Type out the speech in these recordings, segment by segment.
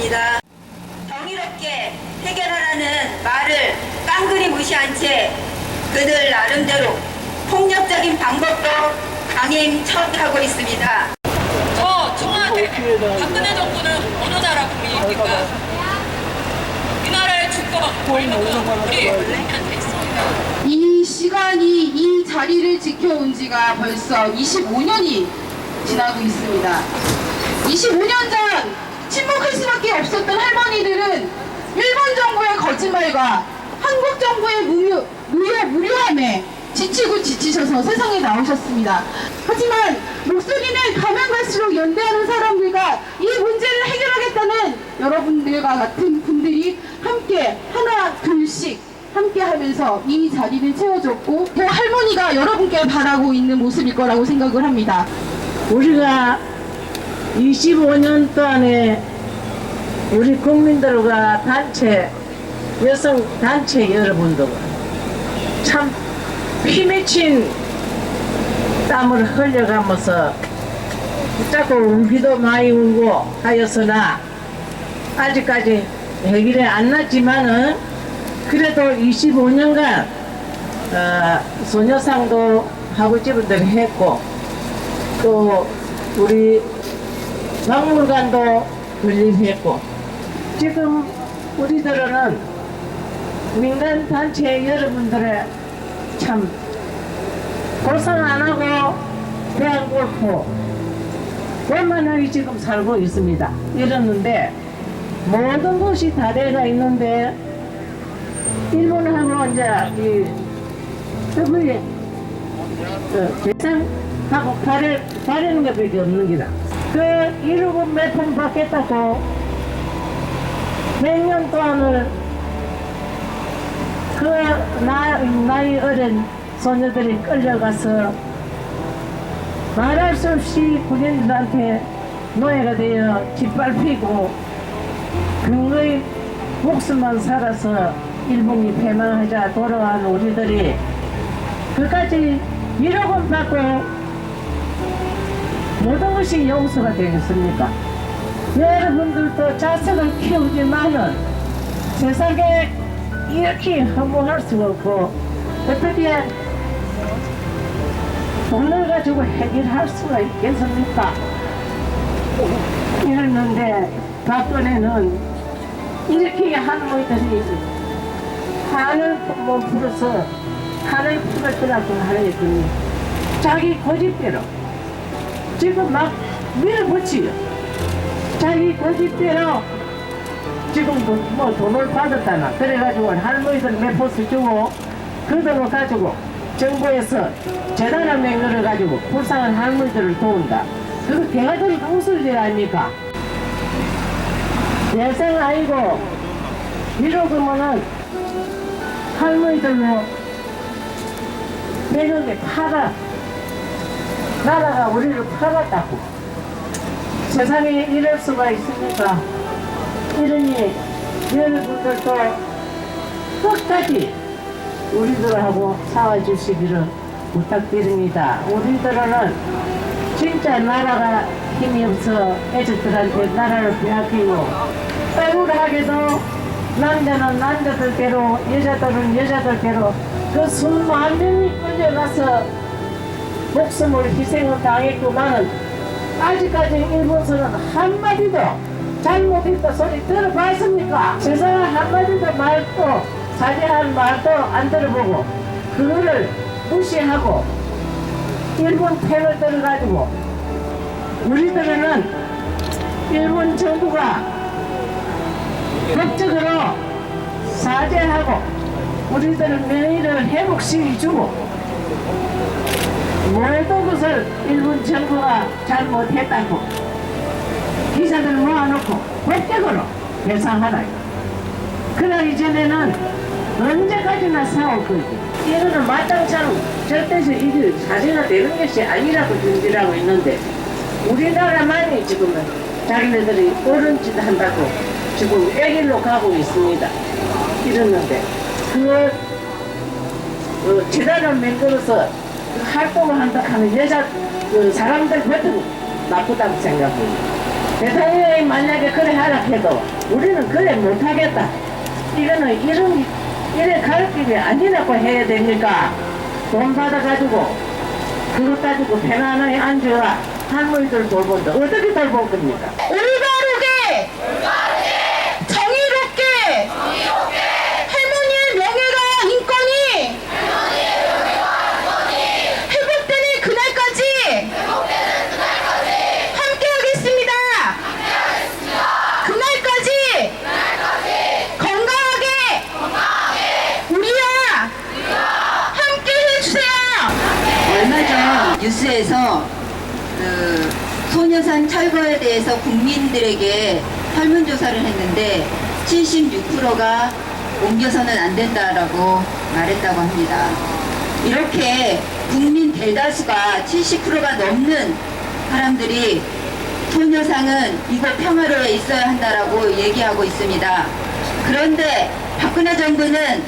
있습니다. 정의롭게 해결하라는 말을 깡그리 무시한 채 그들 나름대로 폭력적인 방법도 강행 처리하고 있습니다. 저 청와대 박근혜 정부는 어느 나라 국민입니까? 이 나라의 주권 권력은 우리 국민한테 있습니다. 이 시간이 이 자리를 지켜온 지가 벌써 25년이 지나고 있습니다. 25년 전 침묵할 수밖에 없었던 할머니들은 일본 정부의 거짓말과 한국 정부의 무료함에 지치고 지치셔서 세상에 나오셨습니다. 하지만 목소리는 가면 갈수록 연대하는 사람들과 이 문제를 해결하겠다는 여러분들과 같은 분들이 함께 하나 둘씩 함께 하면서 이 자리를 채워줬고 그 할머니가 여러분께 바라고 있는 모습일 거라고 생각을 합니다. 우리가 25년 동안에 우리 국민들과 단체, 여성 단체 여러분들과 참 피맺힌 땀을 흘려가면서 자꾸 운비도 많이 울고 하였으나 아직까지 해결이 안 났지만은 그래도 25년간 소녀상도 하고 집은들 했고 또 우리 박물관도 건립했고 지금 우리들은 민간 단체 여러분들의 참 보상 안 하고 대한골프 원만하게 지금 살고 있습니다. 이러는데 모든 것이 다 돼가 있는데 일본하고 이제 대상하고 가려는 것밖에 없는 기다. 그 이루고 몇 번 받겠다고 몇 년 동안을 그 나이 어린 소녀들이 끌려가서 말할 수 없이 군인들한테 노예가 되어 짓밟히고 근거의 목숨만 살아서 일본이 패망하자 돌아온 우리들이 그까지 1억 원 받고 모든 것이 용서가 되겠습니까? 여러분들도 자식을 키우지만은 세상에 이렇게 허무할 수가 없고 어떻게 돈을 가지고 해결할 수가 있겠습니까? 이랬는데 박근혜는 이렇게 할머니들이 한을 못 풀어서 한을 풀었더라고 하랬더니 자기 고집대로 지금 막 밀어붙이요. 자기 고집대로 지금도 뭐 돈을 받았다나 그래가지고 할머니들 몇 포스 주고 그 돈을 가지고 정부에서 재단을 맹글어 가지고 불쌍한 할머니들을 도운다. 그거 대가들이 무슨 일 아닙니까? 내생 아니고 이러고면은 할머니들로 매년에 팔아 나라가 우리를 팔았다고 세상에 이럴 수가 있습니까? 이러니 여러분들도 끝까지 우리들하고 싸워주시기를 부탁드립니다. 우리들은 진짜 나라가 힘이 없어 애들한테 나라를 빼앗기고 억울하게도 남자는 남자들대로 여자들은 여자들대로 그 수만 명이 끌려가서 목숨을 희생을 당했구만은 아직까지 일본서는 한마디도 잘못했다 소리 들어봤습니까? 세상에 한마디도 말도 자제한 말도 안 들어보고 그거를 무시하고 일본 편을 들어가지고 우리들은 일본 정부가 법적으로 사죄하고 우리들은 명의를 회복시켜주고 모든 것을 일본 정부가 잘못했다고 기사들 모아놓고 법적으로 배상하라. 그러기 전에는 언제까지나 싸울 거지. 이거는 마땅찮은 절대서 이게 사죄가 되는 것이 아니라고 준비하고 있는데 우리나라만이 지금은 자기네들이 옳은 짓 한다고 지금 애길로 가고 있습니다. 이러는데 그 재단을 만들어서 그 활동을 한다 하는 여자 그 사람들 별로 나쁘다고 생각합니다. 대통령이 만약에 그래 하라 해도 우리는 그래 못하겠다. 이거는 이래 갈 길이 아니라고 해야 됩니까? 돈 받아가지고 그거 따지고 편안하게 앉아라. 할머니들 돌본다. 어떻게 돌볼 겁니까? 올바르게 정의롭게 할머니의 명예가 인권이 회복되는 그날까지 함께하겠습니다. 그날까지 건강하게 우리와 함께 해주세요. 얼마 전 뉴스에서 그 소녀상 철거에 대해서 국민들에게 설문조사를 했는데 76%가 옮겨서는 안 된다라고 말했다고 합니다. 이렇게 국민 대다수가 70%가 넘는 사람들이 소녀상은 이곳 평화로에 있어야 한다라고 얘기하고 있습니다. 그런데 박근혜 정부는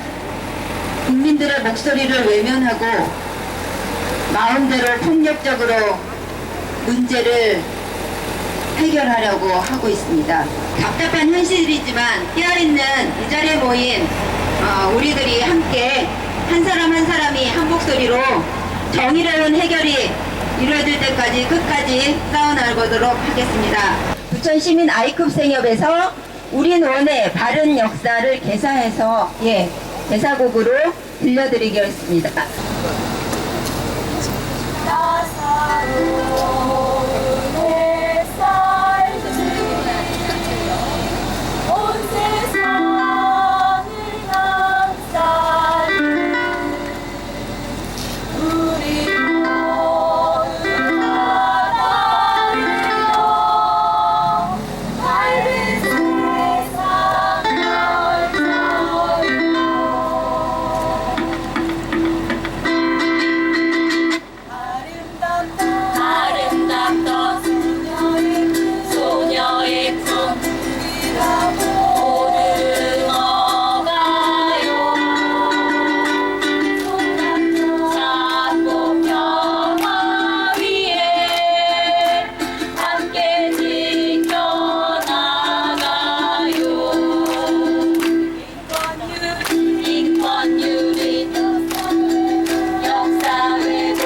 국민들의 목소리를 외면하고 마음대로 폭력적으로 문제를 해결하려고 하고 있습니다. 답답한 현실이지만 깨어있는 이 자리에 모인 우리들이 함께 한 사람 한 사람이 한 목소리로 정의로운 해결이 이루어질 때까지 끝까지 싸워나가도록 하겠습니다. 부천시민 아이컵 생협에서 우린 원의 바른 역사를 개사해서 개사곡으로 들려드리겠습니다. 아름답던 소녀의 꿈 모두 먹어가요. 작고 평화 위에 함께 지켜나가요. 인권유린 역사 왜곡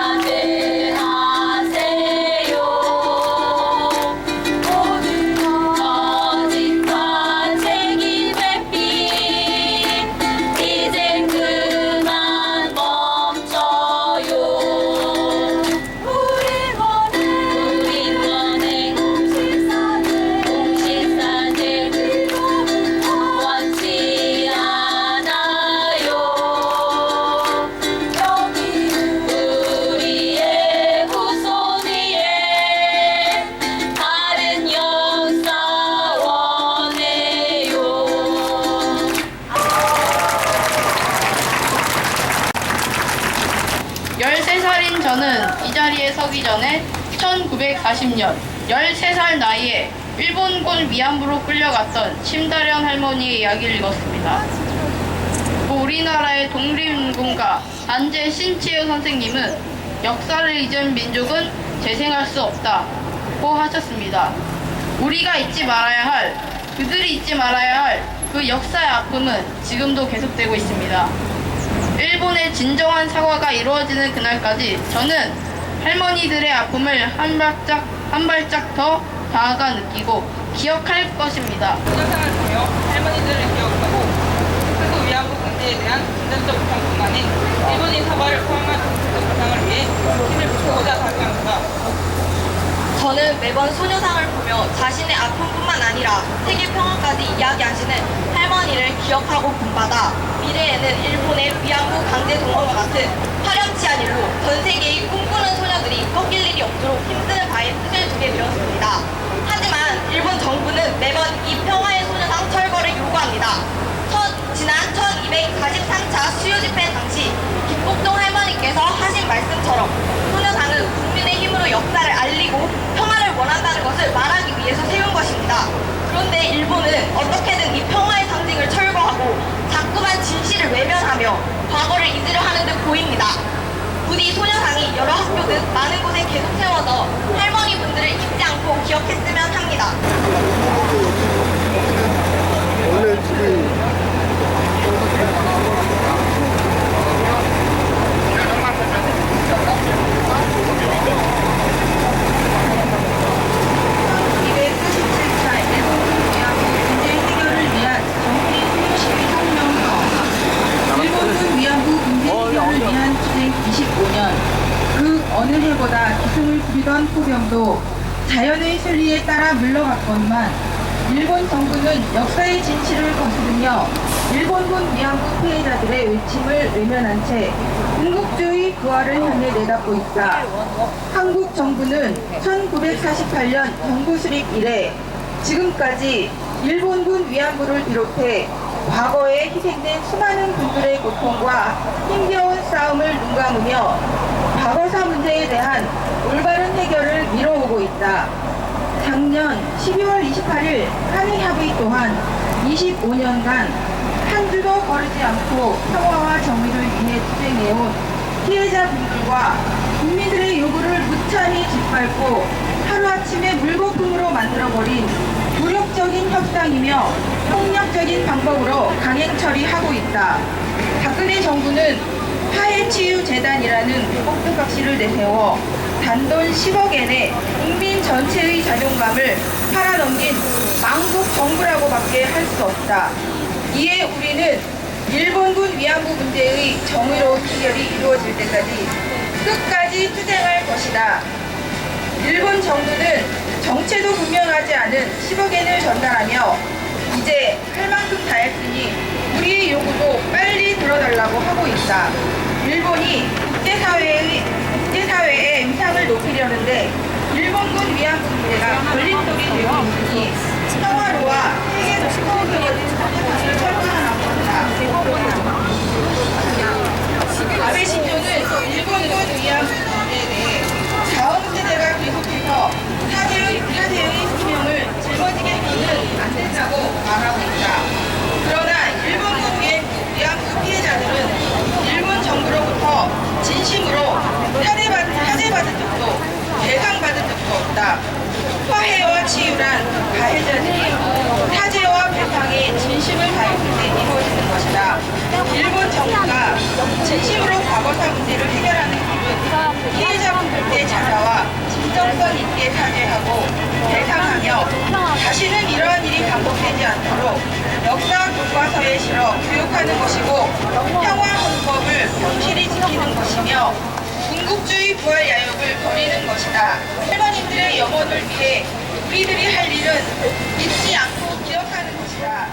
자제하세요. 거짓과 책임 회피 이젠 그만 멈춰요. 우린 원해 공식사들 원치 않아요. 우리의 후손 위에 다른 역사 원해요. 13살인 저는 이 자리에 서기 전에 1940년 13살 나이에 일본군 위안부로 끌려갔던 심다련 할머니의 이야기를 읽었습니다. 우리나라의 독립운동가 안제 신치의 선생님은 역사를 잊은 민족은 재생할 수 없다고 하셨습니다. 우리가 잊지 말아야 할, 그들이 잊지 말아야 할 그 역사의 아픔은 지금도 계속되고 있습니다. 일본의 진정한 사과가 이루어지는 그날까지 저는 할머니들의 아픔을 한 발짝 더 다가가 느끼고 기억할 것입니다. 소녀상을 보며 할머니들을 기억하고 한국 위안부 강제에 대한 진전적 보상뿐만이 일본인 사과를 포함한 정치적 보상을 위해 힘을 붙여보자 발표합니다. 저는 매번 소녀상을 보며 자신의 아픔뿐만 아니라 세계 평화까지 이야기하시는 할머니를 기억하고 본받아 미래에는 일본의 위안부 강제 동원과 같은 파렴치 않은 일로 전 세계의 꿈꾸는 소녀들이 꺾일 일이 없도록 힘쓰는 바에 뜻을 두게 되었습니다. 하지만 일본 정부는 매번 이 평화의 소녀상 철거를 요구합니다. 지난 1243차 수요집회 당시 김복동 할머니께서 하신 말씀처럼 소녀상은 국민의 힘으로 역사를 알리고 평화를 원한다는 것을 말하기 위해서 세운 것입니다. 그런데 일본은 어떻게든 이 평화의 상징을 철거하고 자꾸만 진실을 외면하며 과거를 잊으려 하는 듯 보입니다. 부디 소녀상이 여러 학교 등 많은 곳에 계속 세워져 할머니 분들을 어느 해보다 기승을 부리던 포병도 자연의 순리에 따라 물러갔건만 일본 정부는 역사의 진실을 거스르며 일본군 위안부 피해자들의 외침을 외면한 채 군국주의 부활을 향해 내닫고 있다. 한국 정부는 1948년 정부 수립 이래 지금까지 일본군 위안부를 비롯해 과거에 희생된 수많은 분들의 고통과 힘겨운 싸움을 눈감으며 과거사 문제에 대한 올바른 해결을 미뤄오고 있다. 작년 12월 28일 한일합의 또한 25년간 한 주도 거르지 않고 평화와 정의를 위해 투쟁해온 피해자분들과 국민들의 요구를 무참히 짓밟고 하루아침에 물거품으로 만들어버린 굴욕적인 협상이며 폭력적인 방법으로 강행 처리하고 있다. 박근혜 정부는 화해치유재단이라는 꼭두각시를 내세워 단돈 10억엔에 국민 전체의 자존감을 팔아넘긴 망국 정부라고밖에 할 수 없다. 이에 우리는 일본군 위안부 문제의 정의로운 해결이 이루어질 때까지 끝까지 투쟁할 것이다. 일본 정부는 정체도 분명하지 않은 10억엔을 전달하며 이제 할 만큼 다 했으니 우리의 요구도 빨리 들어달라고 하고 있다. 일본이 국제사회의 위상을 높이려는데 일본군 위안부 문제가 걸림돌이 되고 있으니 평화로와 세계 독립을 이루어진 사회관을 철거하라고 한다. 아베 신조는 일본군 위안부 문제에 대해 자원세대가 계속해서 사제의 수명을 짊어지게 해서는 안 된다고 말하고 있다. 그러나 일본군 위안부 피해자들은 일본 정부로부터 진심으로 사죄받은 적도 배상받은 적도 없다. 화해와 치유란 가해자들이 사죄와 배상에 진심을 다했을 때 이루어지는 것이다. 일본 정부가 진심으로 과거사 문제를 해결하는 길은 피해자분들께 찾아와 진정성 있게 사죄하고 배상하며 다시는 이러한 일이 반복되지 않도록 역사 교과서에 실어 교육하는 것이고 평화 헌법을 성실히 지키는 것이며 군국주의 부활 야욕을 버리는 것이다. 할머님들의 영혼을 위해 우리들이 할 일은 잊지 않고 기억하는 것이다.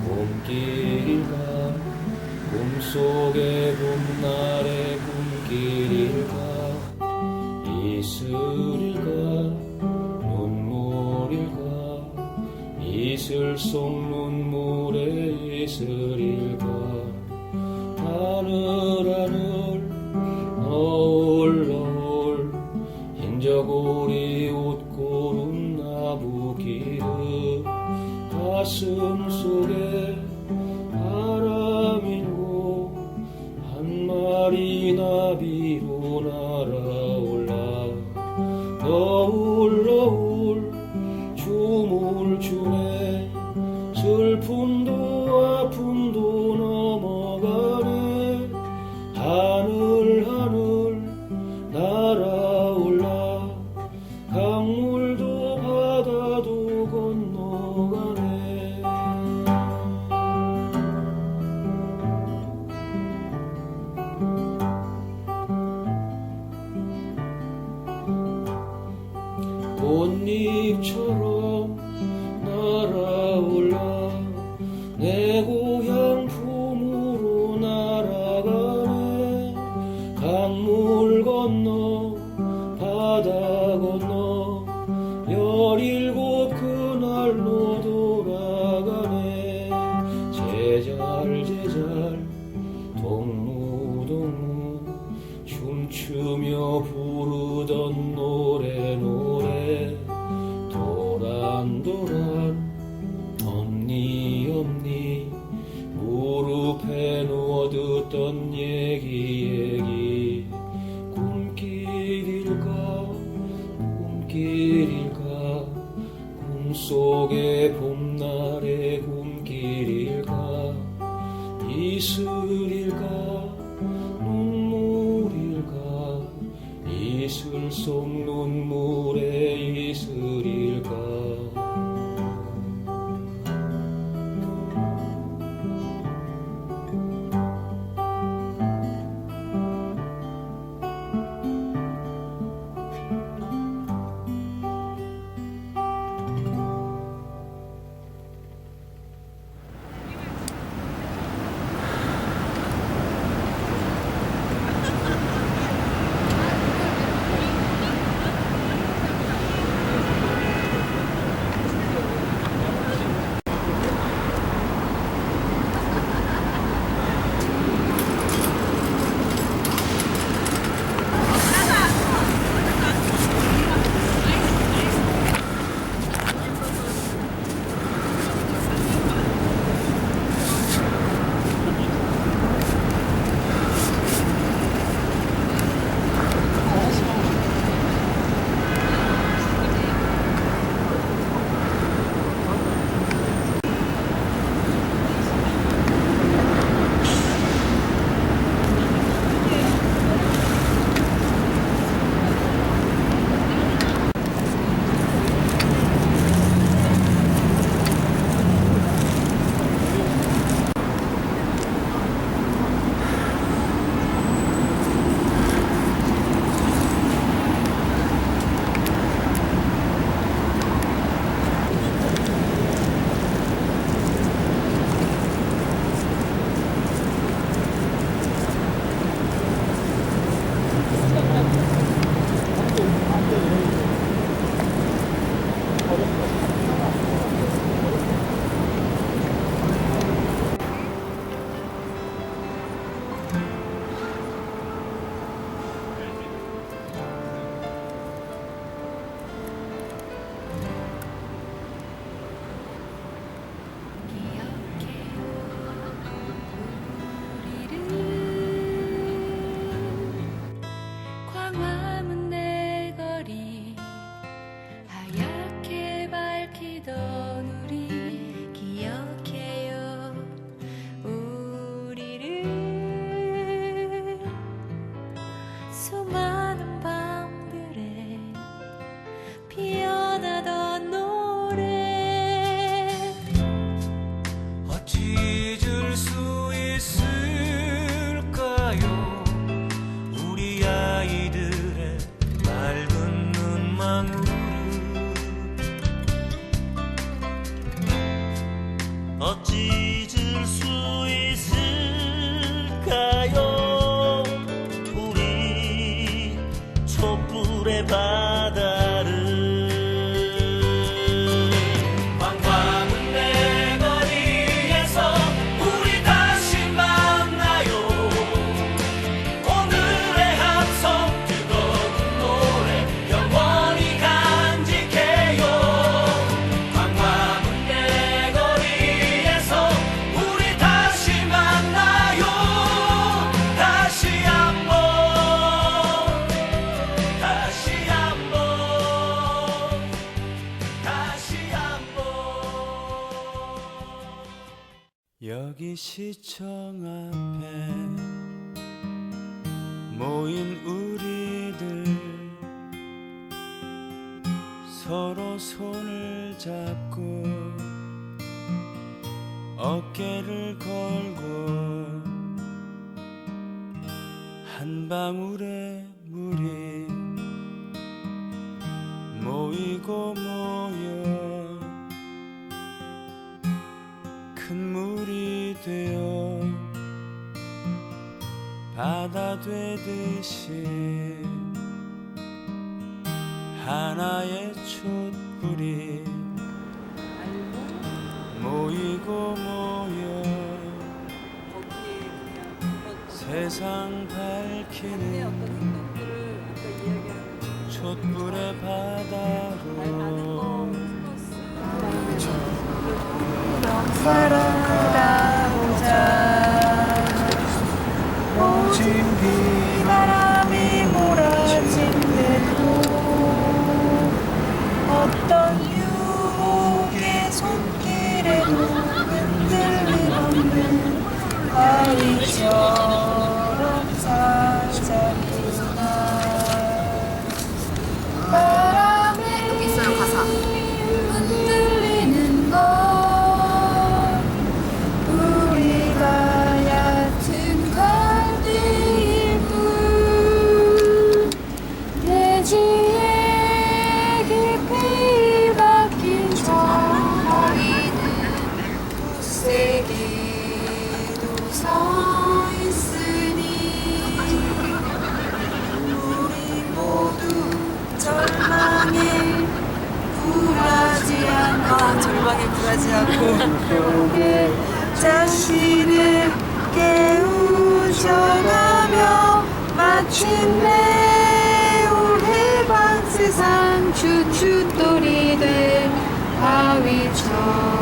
봄길을 가 꿈속의 봄날의 꿈길을 가 이슬을 가 눈물을 가 이슬 속 눈물의 이슬을 가 하늘 너울 너울 흰저고리 옷고른 나무길을 가슴 속에 바람 일고 한 마리 나비로 날아올라 너울 너울 춤을 추네 슬픔도 아픔도 넘어가네 하늘 날아올라 강물도 바다도 건너가네 꽃잎처럼 날아올라 내 고향 품으로 날아가네 강물 건너 바다 건너 17 그날로 돌아가네 제잘 동무 춤추며 부르던 노래 도란 엄니 무릎에 누워 듣던 얘기 꿈길일 가 꿈속의 봄날의 꿈길일 가 이슬일 가 눈물일 가 이슬 속 눈 강물에 있으릴까. 광화문 내거리 하얗게 밝히던 우리 기억해요 우리를 수많은 밤들에 피어나던 노래 어찌 잊을 수 있을까요? 우리 아이들의 맑은 눈망울을 어찌 잊을 수 있을까요? 우리 촛불의 바다를 광화문 내거리에서 우리 다시 만나요. 오늘의 함성 뜨거운 노래 영원히 간직해요. 광화문 내거리에서 우리 다시 만나요. 다시 한번 다시 한번 다시 한번. 여기 시청 앞에 모인 우리들 서로 손을 잡고 어깨를 걸고 한 방울의 물이 모이고 모여 큰 물이 되어 바다 되듯이 하나의 촛불이 모이고 모여 세상 밝히는 촛불의 바다로 살아가보자 모진 비바람이 몰아친대도 어떤 유혹의 손길에도 흔들림 없는 아이처럼 살자꾸나 세상에 굴하지 않고 자신을 깨우쳐가며 마침내 올해방 세상 추춧돌이 된 바위처럼